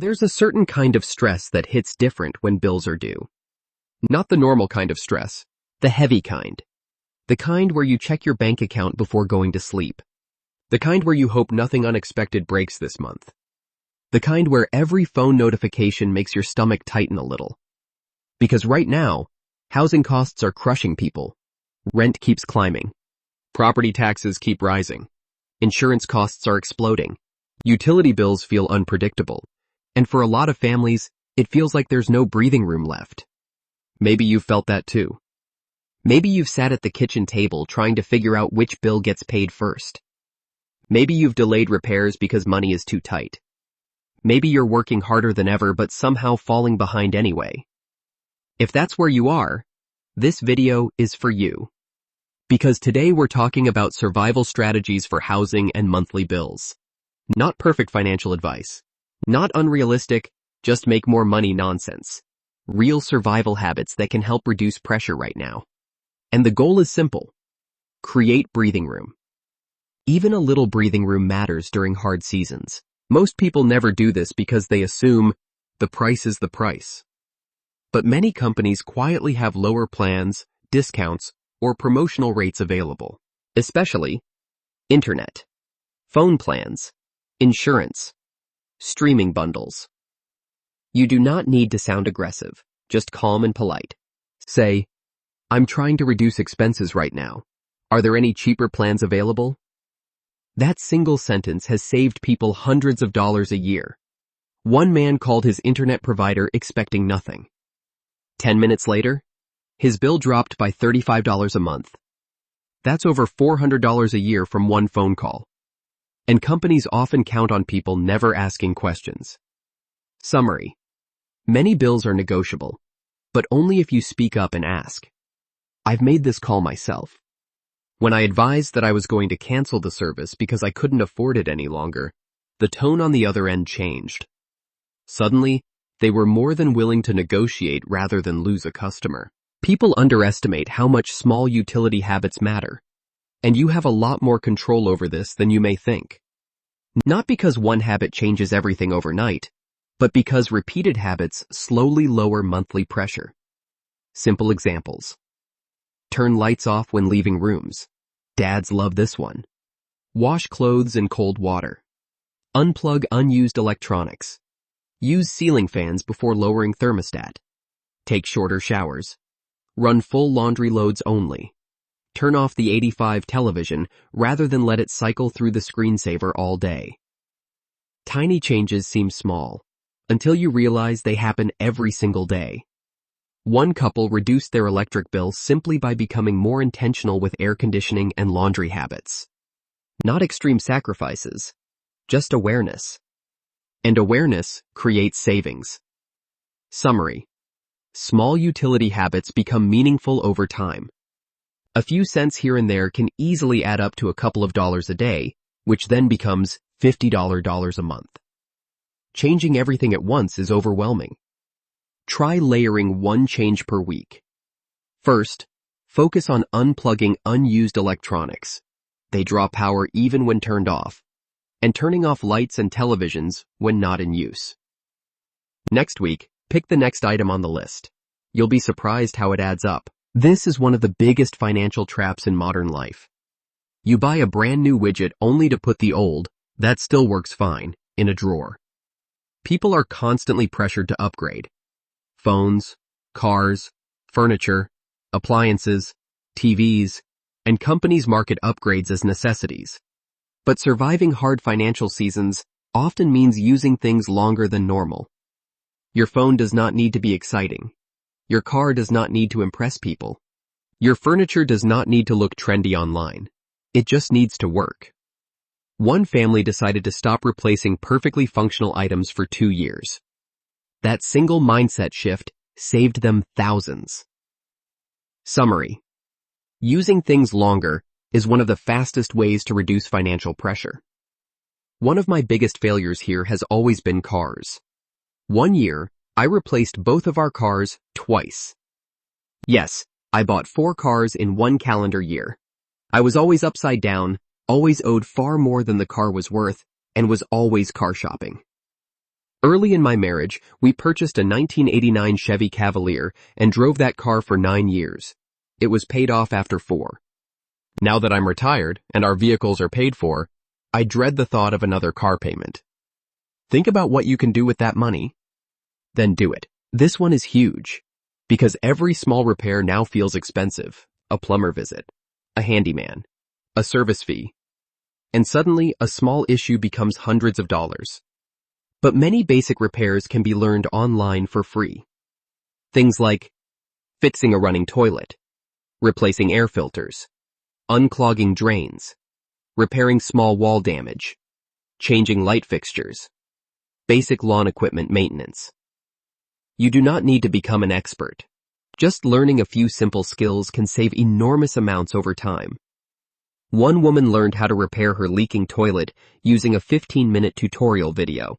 There's a certain kind of stress that hits different when bills are due. Not the normal kind of stress, the heavy kind. The kind where you check your bank account before going to sleep. The kind where you hope nothing unexpected breaks this month. The kind where every phone notification makes your stomach tighten a little. Because right now, housing costs are crushing people. Rent keeps climbing. Property taxes keep rising. Insurance costs are exploding. Utility bills feel unpredictable. And for a lot of families, it feels like there's no breathing room left. Maybe you've felt that too. Maybe you've sat at the kitchen table trying to figure out which bill gets paid first. Maybe you've delayed repairs because money is too tight. Maybe you're working harder than ever but somehow falling behind anyway. If that's where you are, this video is for you. Because today we're talking about survival strategies for housing and monthly bills. Not perfect financial advice. Not unrealistic, just make more money nonsense. Real survival habits that can help reduce pressure right now. And the goal is simple. Create breathing room. Even a little breathing room matters during hard seasons. Most people never do this because they assume the price is the price. But many companies quietly have lower plans, discounts, or promotional rates available. Especially internet, phone plans, insurance, streaming bundles. You do not need to sound aggressive, just calm and polite. Say, I'm trying to reduce expenses right now. Are there any cheaper plans available? That single sentence has saved people hundreds of dollars a year. One man called his internet provider expecting nothing. 10 minutes later, his bill dropped by $35 a month. That's over $400 a year from one phone call. And companies often count on people never asking questions. Summary. Many bills are negotiable, but only if you speak up and ask. I've made this call myself. When I advised that I was going to cancel the service because I couldn't afford it any longer, the tone on the other end changed. Suddenly, they were more than willing to negotiate rather than lose a customer. People underestimate how much small utility habits matter, and you have a lot more control over this than you may think. Not because one habit changes everything overnight, but because repeated habits slowly lower monthly pressure. Simple examples. Turn lights off when leaving rooms. Dads love this one. Wash clothes in cold water. Unplug unused electronics. Use ceiling fans before lowering thermostat. Take shorter showers. Run full laundry loads only. Turn off the 85 television rather than let it cycle through the screensaver all day. Tiny changes seem small, until you realize they happen every single day. One couple reduced their electric bill simply by becoming more intentional with air conditioning and laundry habits. Not extreme sacrifices, just awareness. And awareness creates savings. Summary. Small utility habits become meaningful over time. A few cents here and there can easily add up to a couple of dollars a day, which then becomes $50 a month. Changing everything at once is overwhelming. Try layering one change per week. First, focus on unplugging unused electronics. They draw power even when turned off, and turning off lights and televisions when not in use. Next week, pick the next item on the list. You'll be surprised how it adds up. This is one of the biggest financial traps in modern life. You buy a brand new widget only to put the old, that still works fine, in a drawer. People are constantly pressured to upgrade. Phones, cars, furniture, appliances, TVs, and companies market upgrades as necessities. But surviving hard financial seasons often means using things longer than normal. Your phone does not need to be exciting. Your car does not need to impress people. Your furniture does not need to look trendy online. It just needs to work. One family decided to stop replacing perfectly functional items for 2 years. That single mindset shift saved them thousands. Summary. Using things longer is one of the fastest ways to reduce financial pressure. One of my biggest failures here has always been cars. 1 year, I replaced both of our cars twice. Yes, I bought 4 cars in 1 calendar year. I was always upside down, always owed far more than the car was worth, and was always car shopping. Early in my marriage, we purchased a 1989 Chevy Cavalier and drove that car for 9 years. It was paid off after 4. Now that I'm retired and our vehicles are paid for, I dread the thought of another car payment. Think about what you can do with that money. Then do it. This one is huge, because every small repair now feels expensive. A plumber visit, a handyman, a service fee, and suddenly a small issue becomes hundreds of dollars. But many basic repairs can be learned online for free. Things like fixing a running toilet, replacing air filters, unclogging drains, repairing small wall damage, changing light fixtures, basic lawn equipment maintenance. You do not need to become an expert. Just learning a few simple skills can save enormous amounts over time. One woman learned how to repair her leaking toilet using a 15-minute tutorial video.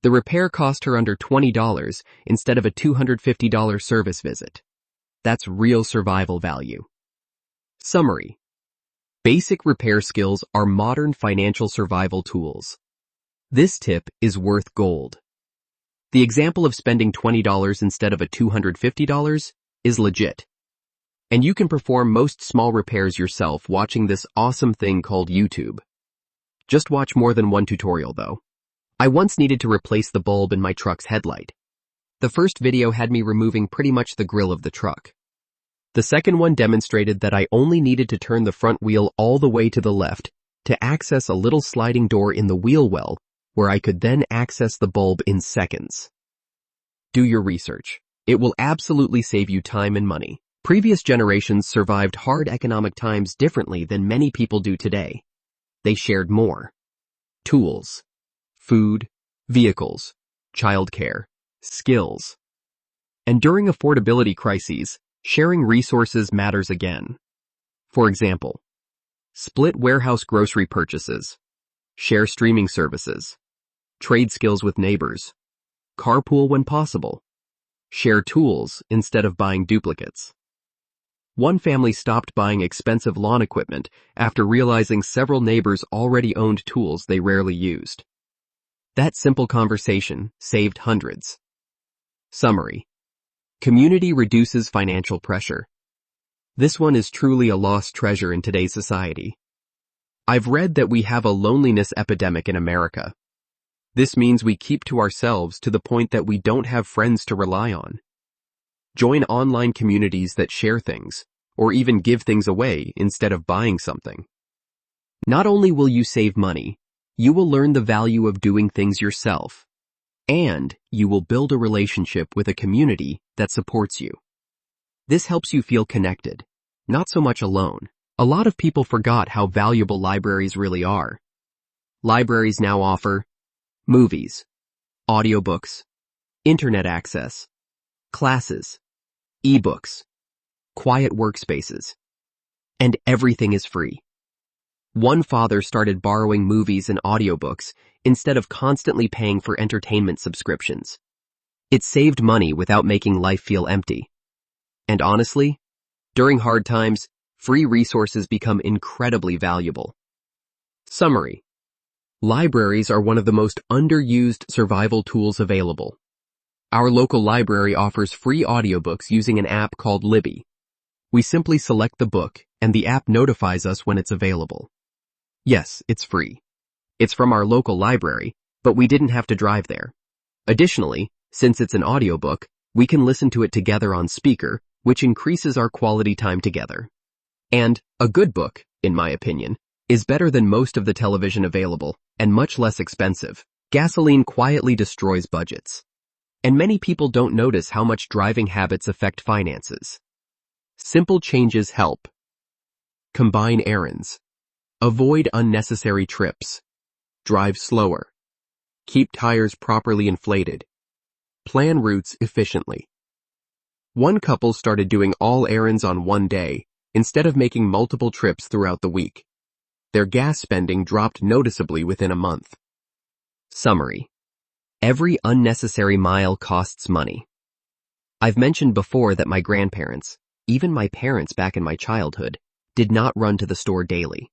The repair cost her under $20 instead of a $250 service visit. That's real survival value. Summary. Basic repair skills are modern financial survival tools. This tip is worth gold. The example of spending $20 instead of a $250 is legit. And you can perform most small repairs yourself watching this awesome thing called YouTube. Just watch more than one tutorial though. I once needed to replace the bulb in my truck's headlight. The first video had me removing pretty much the grill of the truck. The second one demonstrated that I only needed to turn the front wheel all the way to the left to access a little sliding door in the wheel well, where I could then access the bulb in seconds. Do your research. It will absolutely save you time and money. Previous generations survived hard economic times differently than many people do today. They shared more. Tools, food, vehicles, childcare, skills. And during affordability crises, sharing resources matters again. For example, split warehouse grocery purchases, share streaming services, trade skills with neighbors, carpool when possible, share tools instead of buying duplicates. One family stopped buying expensive lawn equipment after realizing several neighbors already owned tools they rarely used. That simple conversation saved hundreds. Summary. Community reduces financial pressure. This one is truly a lost treasure in today's society. I've read that we have a loneliness epidemic in America. This means we keep to ourselves to the point that we don't have friends to rely on. Join online communities that share things, or even give things away instead of buying something. Not only will you save money, you will learn the value of doing things yourself, and you will build a relationship with a community that supports you. This helps you feel connected, not so much alone. A lot of people forgot how valuable libraries really are. Libraries now offer movies, audiobooks, internet access, classes, ebooks, quiet workspaces, and everything is free. One father started borrowing movies and audiobooks instead of constantly paying for entertainment subscriptions. It saved money without making life feel empty. And honestly, during hard times, free resources become incredibly valuable. Summary. Libraries are one of the most underused survival tools available. Our local library offers free audiobooks using an app called Libby. We simply select the book, and the app notifies us when it's available. Yes, it's free. It's from our local library, but we didn't have to drive there. Additionally, since it's an audiobook, we can listen to it together on speaker, which increases our quality time together. And a good book, in my opinion, is better than most of the television available and much less expensive. Gasoline quietly destroys budgets. And many people don't notice how much driving habits affect finances. Simple changes help. Combine errands. Avoid unnecessary trips. Drive slower. Keep tires properly inflated. Plan routes efficiently. One couple started doing all errands on one day instead of making multiple trips throughout the week. Their gas spending dropped noticeably within a month. Summary. Every unnecessary mile costs money. I've mentioned before that my grandparents, even my parents back in my childhood, did not run to the store daily.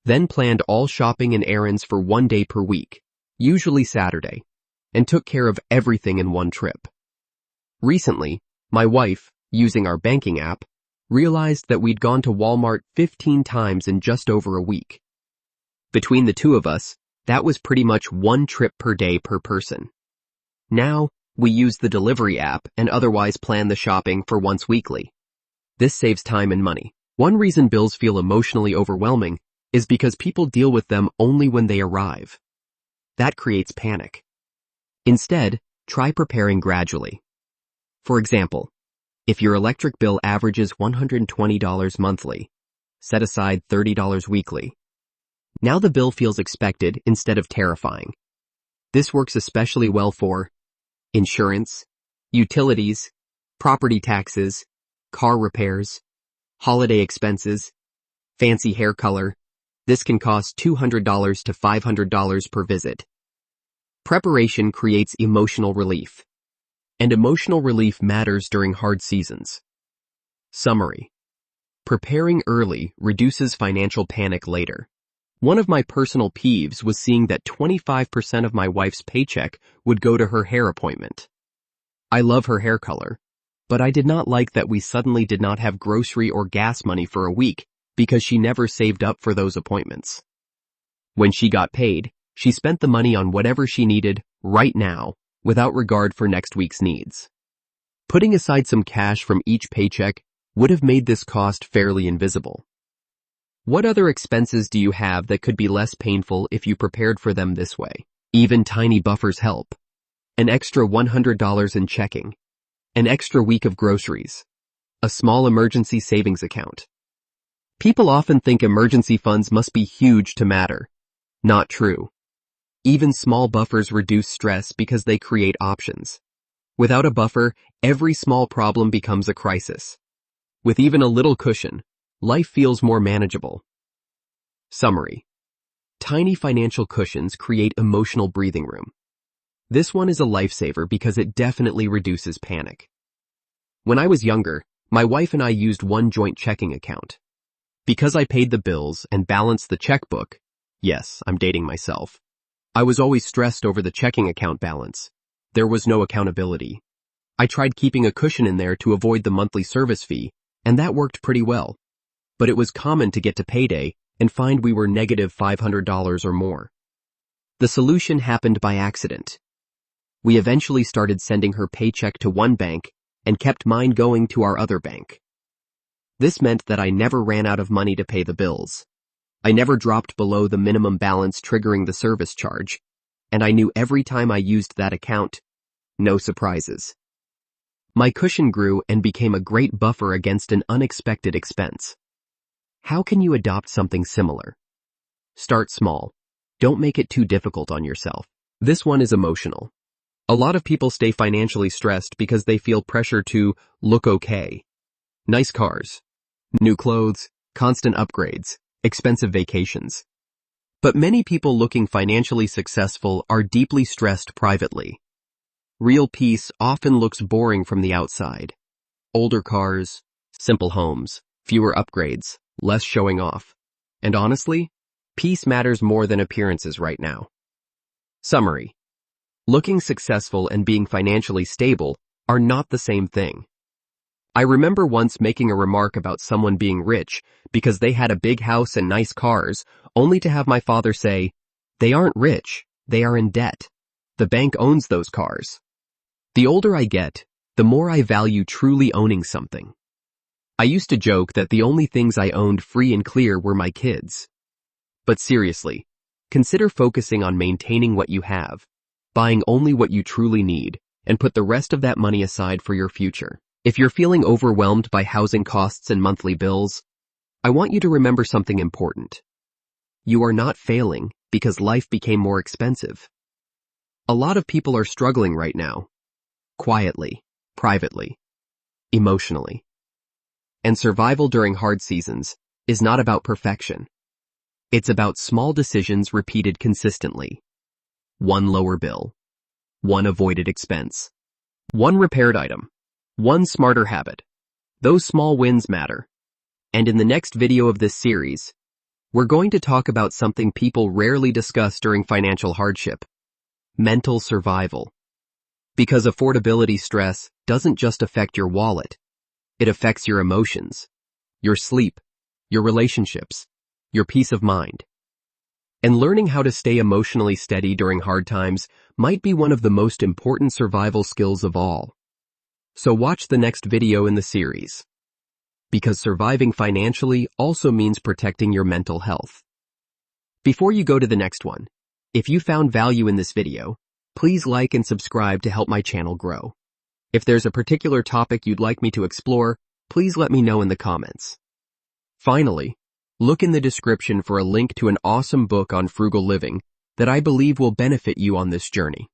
Then planned all shopping and errands for one day per week, usually Saturday. and took care of everything in one trip. Recently, my wife, using our banking app, realized that we'd gone to Walmart 15 times in just over a week. Between the two of us, that was pretty much one trip per day per person. Now, we use the delivery app and otherwise plan the shopping for once weekly. This saves time and money. One reason bills feel emotionally overwhelming is because people deal with them only when they arrive. That creates panic. Instead, try preparing gradually. For example, if your electric bill averages $120 monthly, set aside $30 weekly. Now the bill feels expected instead of terrifying. This works especially well for insurance, utilities, property taxes, car repairs, holiday expenses, fancy hair color. This can cost $200 to $500 per visit. Preparation creates emotional relief. And emotional relief matters during hard seasons. Summary. Preparing early reduces financial panic later. One of my personal peeves was seeing that 25% of my wife's paycheck would go to her hair appointment. I love her hair color, but I did not like that we suddenly did not have grocery or gas money for a week because she never saved up for those appointments. When she got paid, she spent the money on whatever she needed right now, without regard for next week's needs. Putting aside some cash from each paycheck would have made this cost fairly invisible. What other expenses do you have that could be less painful if you prepared for them this way? Even tiny buffers help. An extra $100 in checking. An extra week of groceries. A small emergency savings account. People often think emergency funds must be huge to matter. Not true. Even small buffers reduce stress because they create options. Without a buffer, every small problem becomes a crisis. With even a little cushion, life feels more manageable. Summary. Tiny financial cushions create emotional breathing room. This one is a lifesaver because it definitely reduces panic. When I was younger, my wife and I used one joint checking account. Because I paid the bills and balanced the checkbook, yes, I'm dating myself, I was always stressed over the checking account balance. There was no accountability. I tried keeping a cushion in there to avoid the monthly service fee, and that worked pretty well. But it was common to get to payday and find we were negative $500 or more. The solution happened by accident. We eventually started sending her paycheck to one bank and kept mine going to our other bank. This meant that I never ran out of money to pay the bills. I never dropped below the minimum balance triggering the service charge, and I knew every time I used that account, no surprises. My cushion grew and became a great buffer against an unexpected expense. How can you adopt something similar? Start small. Don't make it too difficult on yourself. This one is emotional. A lot of people stay financially stressed because they feel pressure to look okay. Nice cars, new clothes, constant upgrades, expensive vacations. But many people looking financially successful are deeply stressed privately. Real peace often looks boring from the outside. Older cars, simple homes, fewer upgrades, less showing off. And honestly, peace matters more than appearances right now. Summary. Looking successful and being financially stable are not the same thing. I remember once making a remark about someone being rich because they had a big house and nice cars, only to have my father say, "They aren't rich, they are in debt. The bank owns those cars." The older I get, the more I value truly owning something. I used to joke that the only things I owned free and clear were my kids. But seriously, consider focusing on maintaining what you have, buying only what you truly need, and put the rest of that money aside for your future. If you're feeling overwhelmed by housing costs and monthly bills, I want you to remember something important. You are not failing because life became more expensive. A lot of people are struggling right now. Quietly, privately, emotionally. And survival during hard seasons is not about perfection. It's about small decisions repeated consistently. One lower bill. One avoided expense. One repaired item. One smarter habit. Those small wins matter. And in the next video of this series, we're going to talk about something people rarely discuss during financial hardship. mental survival. Because affordability stress doesn't just affect your wallet, it affects your emotions, your sleep, your relationships, your peace of mind. And learning how to stay emotionally steady during hard times might be one of the most important survival skills of all. So watch the next video in the series. Because surviving financially also means protecting your mental health. Before you go to the next one, if you found value in this video, please like and subscribe to help my channel grow. If there's a particular topic you'd like me to explore, please let me know in the comments. Finally, look in the description for a link to an awesome book on frugal living that I believe will benefit you on this journey.